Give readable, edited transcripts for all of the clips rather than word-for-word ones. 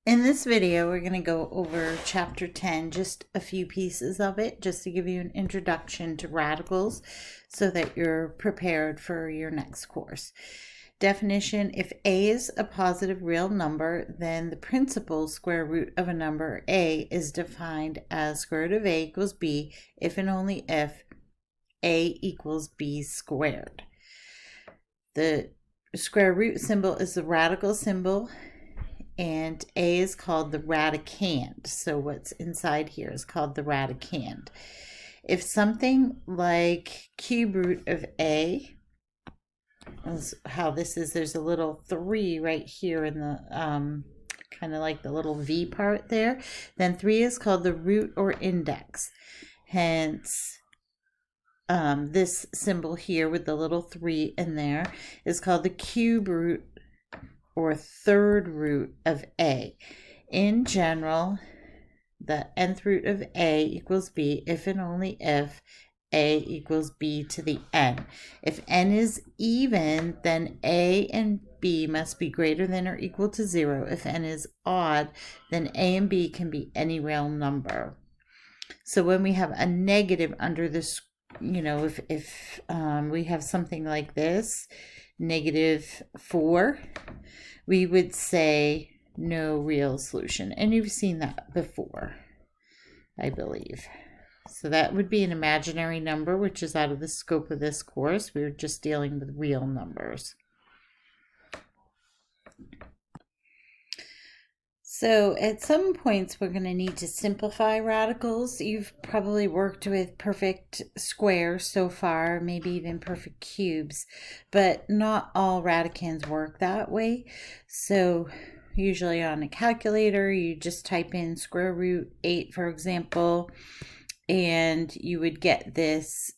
In this video, we're going to go over chapter 10, just a few pieces of it, just to give you an introduction to radicals so that you're prepared for your next course. Definition: if a is a positive real number, then the principal square root of a number a is defined as square root of a equals b if and only if a equals b squared. The square root symbol is the radical symbol, and a is called the radicand. So what's inside here is called the radicand. If something like cube root of a, how this is, there's a little 3 right here in the kind of like the little v part there, then 3 is called the root or index. Hence this symbol here with the little 3 in there is called the cube root or third root of a. In general, the nth root of a equals b if and only if a equals b to the n. If n is even, then a and b must be greater than or equal to 0. If n is odd, then a and b can be any real number. So when we have a negative under this, if we have something like this, -4, we would say no real solution. And you've seen that before, I believe. So that would be an imaginary number, which is out of the scope of this course. We're just dealing with real numbers. So at some points, we're going to need to simplify radicals. You've probably worked with perfect squares so far, maybe even perfect cubes, but not all radicands work that way. So usually on a calculator, you just type in square root 8, for example, and you would get this,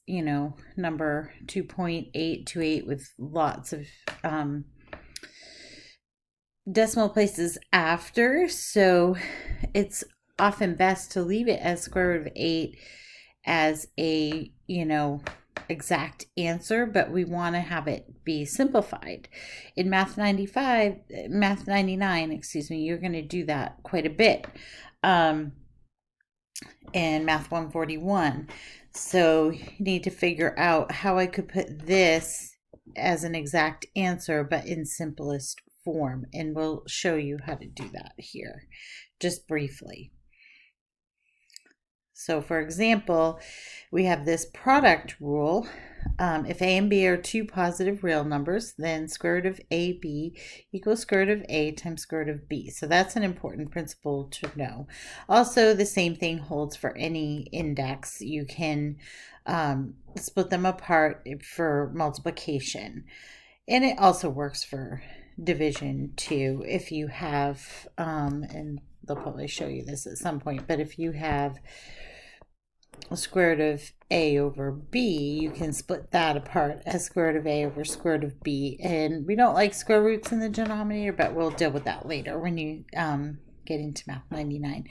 number 2.828 with lots of decimal places after. So it's often best to leave it as square root of 8 as a exact answer, but we want to have it be simplified. In Math 99, you're going to do that quite a bit. And Math 141. So you need to figure out how I could put this as an exact answer, but in simplest form, and we'll show you how to do that here just briefly. So for example, we have this product rule. If a and b are two positive real numbers, then square root of ab equals square root of a times square root of b. So that's an important principle to know. Also, the same thing holds for any index. You can split them apart for multiplication, and it also works for division too. If you have, and they'll probably show you this at some point, but if you have a square root of a over b, you can split that apart as square root of a over square root of b. And we don't like square roots in the denominator, but we'll deal with that later when you get into Math 99.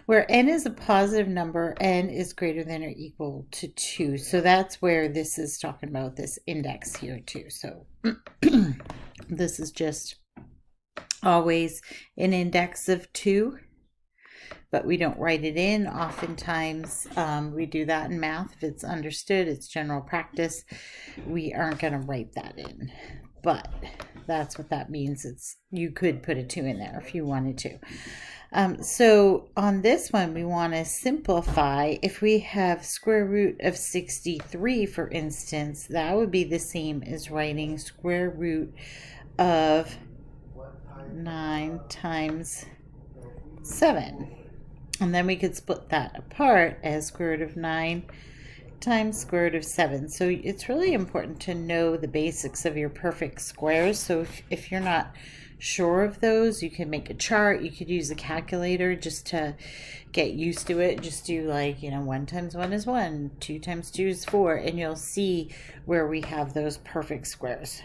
Where n is a positive number, n is greater than or equal to 2. So that's where this is talking about this index here too. So this is just always an index of 2, but we don't write it in. Oftentimes we do that in math. If it's understood, it's general practice, we aren't going to write that in. But that's what that means. You could put a 2 in there if you wanted to. So on this one, we want to simplify. If we have square root of 63, for instance, that would be the same as writing square root of 9 times 7. And then we could split that apart as square root of 9 times square root of 7. So it's really important to know the basics of your perfect squares. So if you're not sure of those, you can make a chart. You could use a calculator just to get used to it. Just do 1 times 1 is 1, 2 times 2 is 4, and you'll see where we have those perfect squares.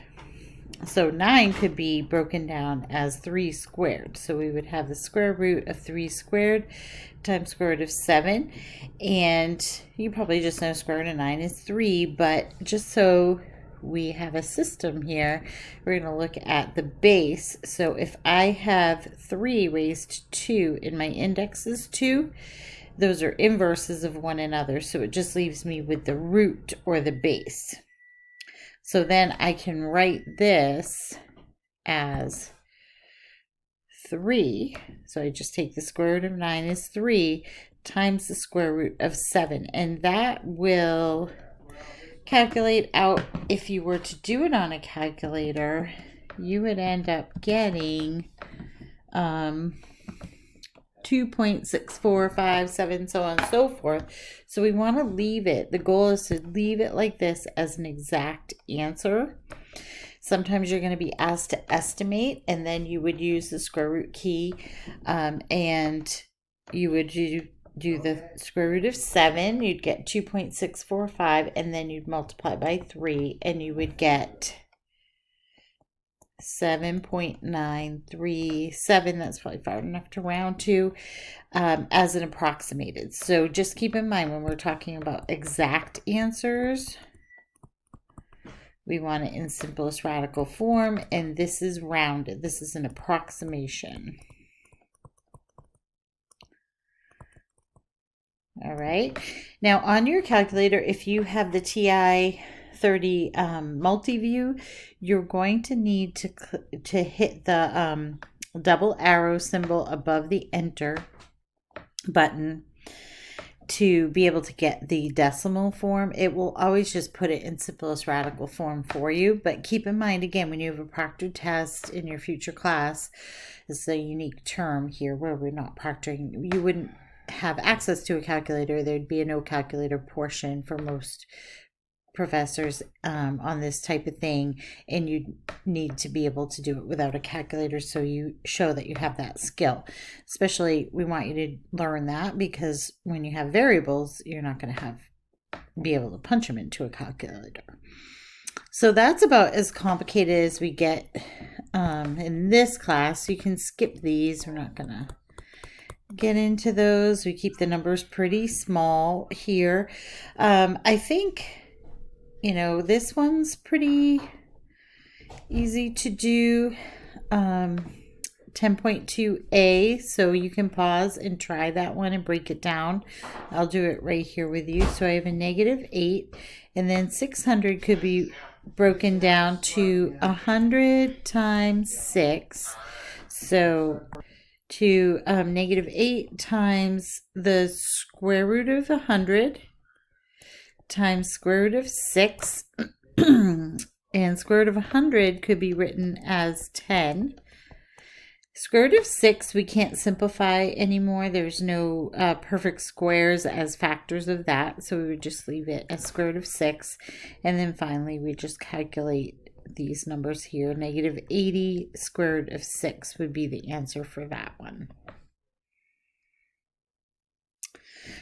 So 9 could be broken down as 3 squared. So we would have the square root of 3 squared times square root of 7. And you probably just know square root of 9 is 3, but just so we have a system here. We're going to look at the base. So if I have 3 raised to 2 and my index is 2, those are inverses of one another. So it just leaves me with the root or the base. So then I can write this as 3. So I just take the square root of 9 is 3 times the square root of 7. And that will calculate out, if you were to do it on a calculator, you would end up getting 2.6457, so on and so forth. So we want to leave it, the goal is to leave it like this as an exact answer. Sometimes you're going to be asked to estimate, and then you would use the square root key, and you would do the square root of 7, you'd get 2.645, and then you'd multiply by 3, and you would get 7.937. That's probably far enough to round to, as an approximated. So just keep in mind, when we're talking about exact answers, we want it in simplest radical form, and this is rounded. This is an approximation. All right. Now on your calculator, if you have the TI 30 multi-view, you're going to need to hit the double arrow symbol above the enter button to be able to get the decimal form. It will always just put it in simplest radical form for you, but keep in mind, again, when you have a proctored test in your future class, this is a unique term here where we're not proctoring, you wouldn't have access to a calculator. There'd be a no calculator portion for most professors on this type of thing, and you need to be able to do it without a calculator, so you show that you have that skill. Especially, we want you to learn that, because when you have variables, you're not going to be able to punch them into a calculator. So that's about as complicated as we get in this class. You can skip these. We're not going to get into those. We keep the numbers pretty small here. I think, this one's pretty easy to do. 10.2a, so you can pause and try that one and break it down. I'll do it right here with you. So I have a -8, and then 600 could be broken down to 100 times 6. So to -8 times the square root of 100 times square root of 6, and square root of 100 could be written as 10. Square root of 6 we can't simplify anymore. There's no perfect squares as factors of that, so we would just leave it as square root of 6. And then finally we just calculate these numbers here. -80 square root of 6 would be the answer for that one.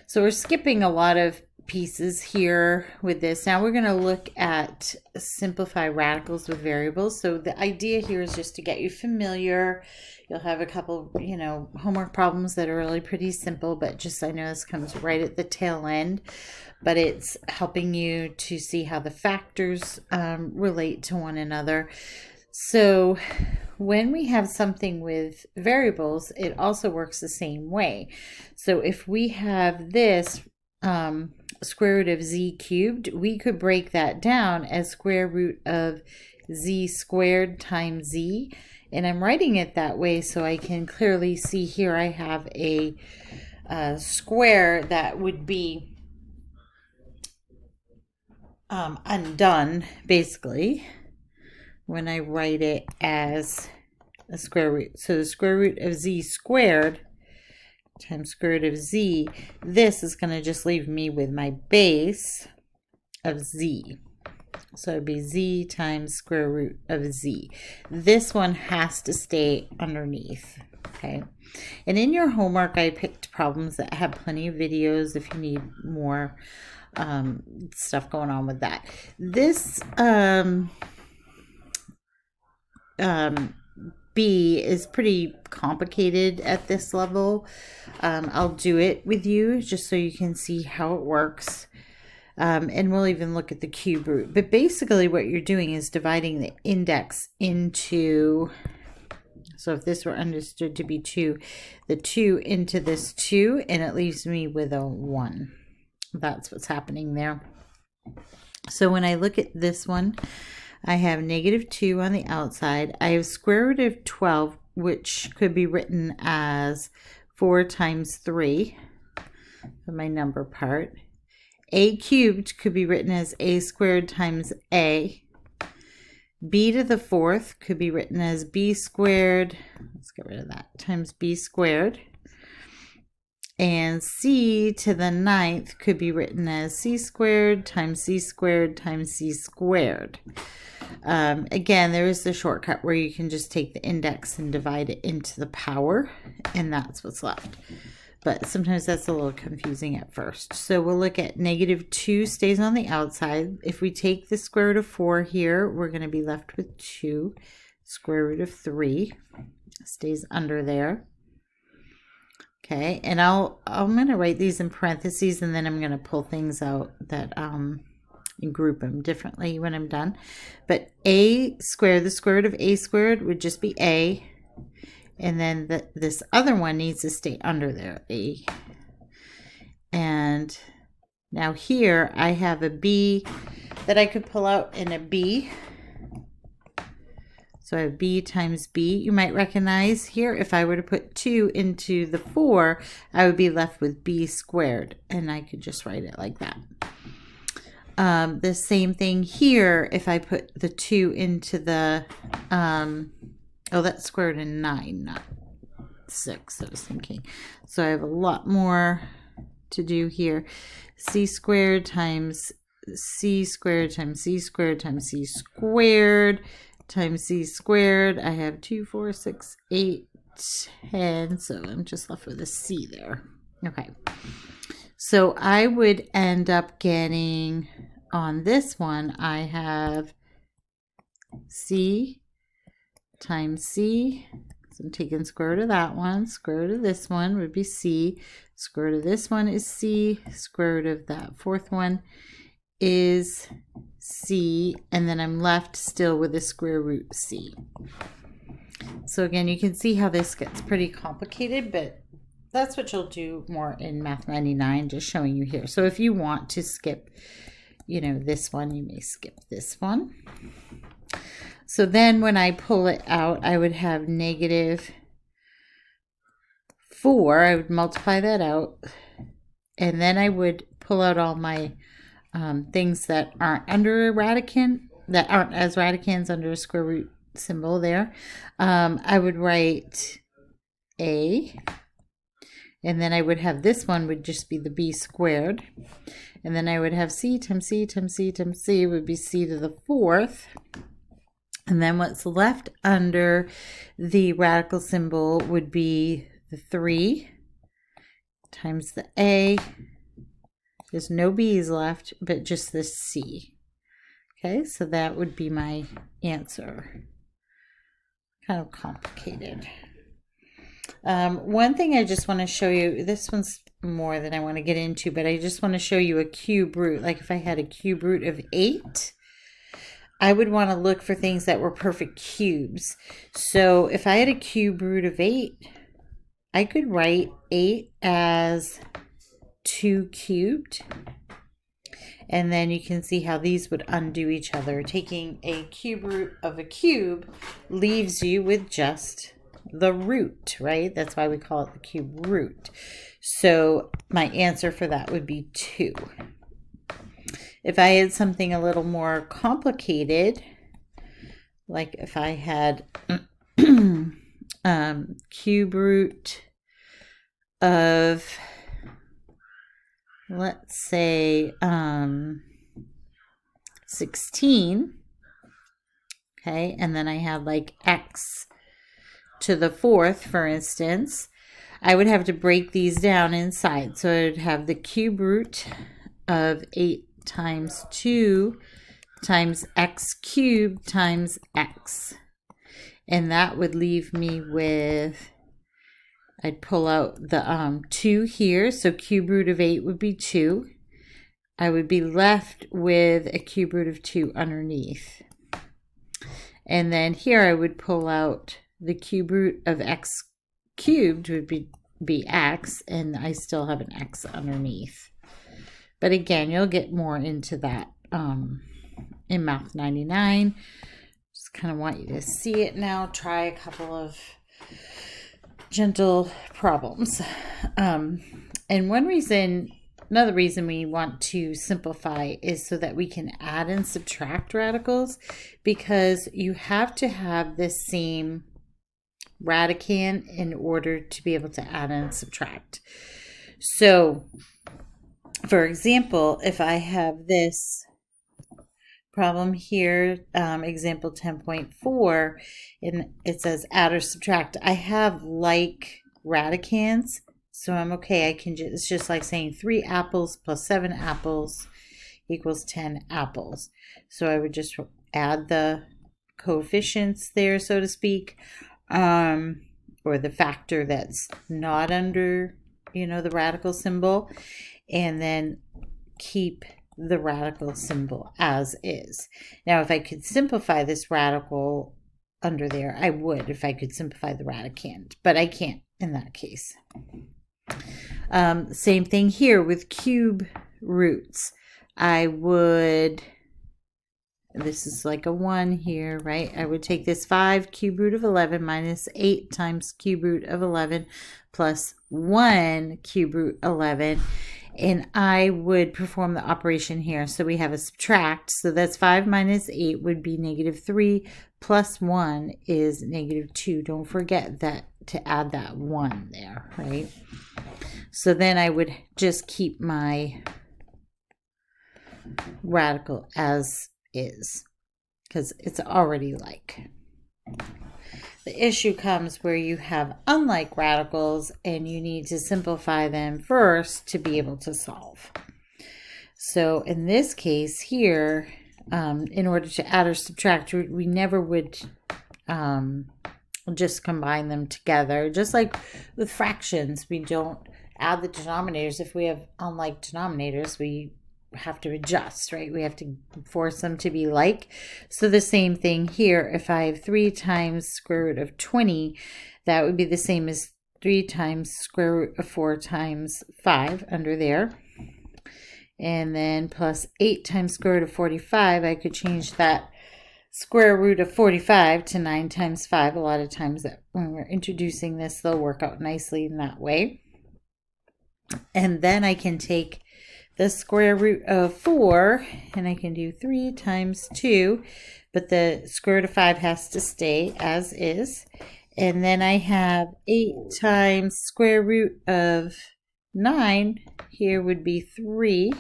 So we're skipping a lot of pieces here with this. Now we're going to look at simplify radicals with variables. So the idea here is just to get you familiar. You'll have a couple, homework problems that are really pretty simple, but just, I know this comes right at the tail end, but it's helping you to see how the factors relate to one another. So when we have something with variables, it also works the same way. So if we have this square root of z cubed, we could break that down as square root of z squared times z. And I'm writing it that way so I can clearly see here I have a square that would be undone, basically, when I write it as a square root. So the square root of z squared times square root of z, this is going to just leave me with my base of z. So it'd be z times square root of z. This one has to stay underneath, okay? And in your homework, I picked problems that have plenty of videos if you need more stuff going on with that. This B is pretty complicated at this level. I'll do it with you just so you can see how it works. And we'll even look at the cube root. But basically what you're doing is dividing the index into, so if this were understood to be 2, the 2 into this 2, and it leaves me with a 1. That's what's happening there. So when I look at this one, I have -2 on the outside. I have square root of 12, which could be written as 4 times 3 for my number part. A cubed could be written as a squared times a. B to the 4th could be written as b squared, let's get rid of that, times b squared. And c to the 9th could be written as c squared times c squared times c squared. Again, there is the shortcut where you can just take the index and divide it into the power, and that's what's left. But sometimes that's a little confusing at first. So we'll look at -2 stays on the outside. If we take the square root of 4 here, we're going to be left with 2. Square root of 3 stays under there. Okay, and I'm going to write these in parentheses, and then I'm going to pull things out that and group them differently when I'm done. But a squared, the square root of a squared would just be a. And then this other one needs to stay under there, a. And now here I have a b that I could pull out in a b. So I have b times b. You might recognize here, if I were to put 2 into the 4, I would be left with b squared. And I could just write it like that. The same thing here, if I put the 2 into the... oh, that's square root of 9, not 6, I was thinking. So I have a lot more to do here. C squared times C squared times C squared times C squared times C squared. I have 2, 4, 6, 8, 10. So I'm just left with a C there. Okay. So I would end up getting, on this one, I have C times C, so I'm taking square root of that one, square root of this one would be C, square root of this one is C, square root of that 4th one is C, and then I'm left still with a square root C. So again, you can see how this gets pretty complicated, but that's what you'll do more in Math 99, just showing you here. So if you want to skip, this one, you may skip this one. So then when I pull it out, I would have -4. I would multiply that out. And then I would pull out all my things that aren't under a radicand, that aren't as radicands under a square root symbol there. I would write a. And then I would have this one would just be the b squared. And then I would have c times c times c times c would be c to the 4th. And then what's left under the radical symbol would be the 3 times the a. There's no b's left, but just the c. Okay, so that would be my answer. Kind of complicated. One thing I just want to show you, this one's more than I want to get into, but I just want to show you a cube root. Like if I had a cube root of 8, I would want to look for things that were perfect cubes. So if I had a cube root of 8, I could write 8 as 2 cubed. And then you can see how these would undo each other. Taking a cube root of a cube leaves you with just the root, right? That's why we call it the cube root. So my answer for that would be 2. If I had something a little more complicated, like if I had cube root of, let's say, 16, okay, and then I had like x to the 4th, for instance, I would have to break these down inside. So I would have the cube root of 8 times 2 times x cubed times x. And that would leave me with, I'd pull out the 2 here. So cube root of 8 would be 2. I would be left with a cube root of 2 underneath. And then here I would pull out the cube root of x cubed would be x, and I still have an x underneath. But again, you'll get more into that in Math 99. Just kind of want you to see it now. Try a couple of gentle problems. And another reason we want to simplify is so that we can add and subtract radicals, because you have to have this same radicand in order to be able to add and subtract. So, for example, if I have this problem here, example 10.4, and it says add or subtract, I have like radicands, so I'm okay. It's just like saying 3 apples plus 7 apples equals 10 apples. So I would just add the coefficients there, so to speak, or the factor that's not under, the radical symbol, and then keep the radical symbol as is. Now, if I could simplify this radical under there, I would if I could simplify the radicand, but I can't in that case. Same thing here with cube roots. This is like a 1 here, right? I would take this 5 cube root of 11 minus 8 times cube root of 11 plus 1 cube root 11. And I would perform the operation here. So we have a subtract. So that's 5 minus 8 would be -3 plus 1 is -2. Don't forget that to add that 1 there, right? So then I would just keep my radical as is, because it's already like. The issue comes where you have unlike radicals and you need to simplify them first to be able to solve. So in this case here, in order to add or subtract, we never would just combine them together. Just like with fractions, we don't add the denominators. If we have unlike denominators, we have to adjust, right? We have to force them to be like. So the same thing here. If I have 3 times square root of 20, that would be the same as 3 times square root of 4 times 5 under there. And then plus 8 times square root of 45, I could change that square root of 45 to 9 times 5. A lot of times that when we're introducing this, they'll work out nicely in that way. And then I can take the square root of 4, and I can do 3 times 2, but the square root of 5 has to stay as is. And then I have 8 times square root of 9, here would be 3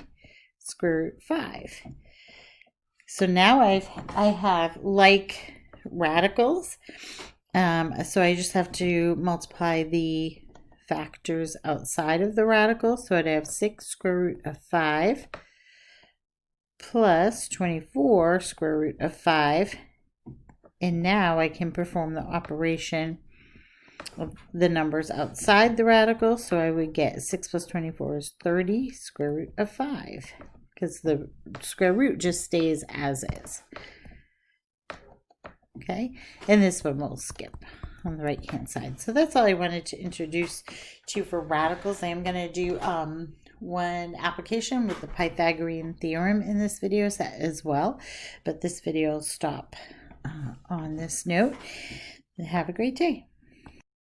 square root 5. So now I have like radicals, so I just have to multiply the factors outside of the radical. So I'd have 6 square root of 5 plus 24 square root of 5. And now I can perform the operation of the numbers outside the radical. So I would get 6 plus 24 is 30 square root of 5, because the square root just stays as is. Okay, and this one we'll skip on the right hand side. So that's all I wanted to introduce to you for radicals. I am going to do one application with the Pythagorean theorem in this video set as well, but this video will stop on this note. Have a great day.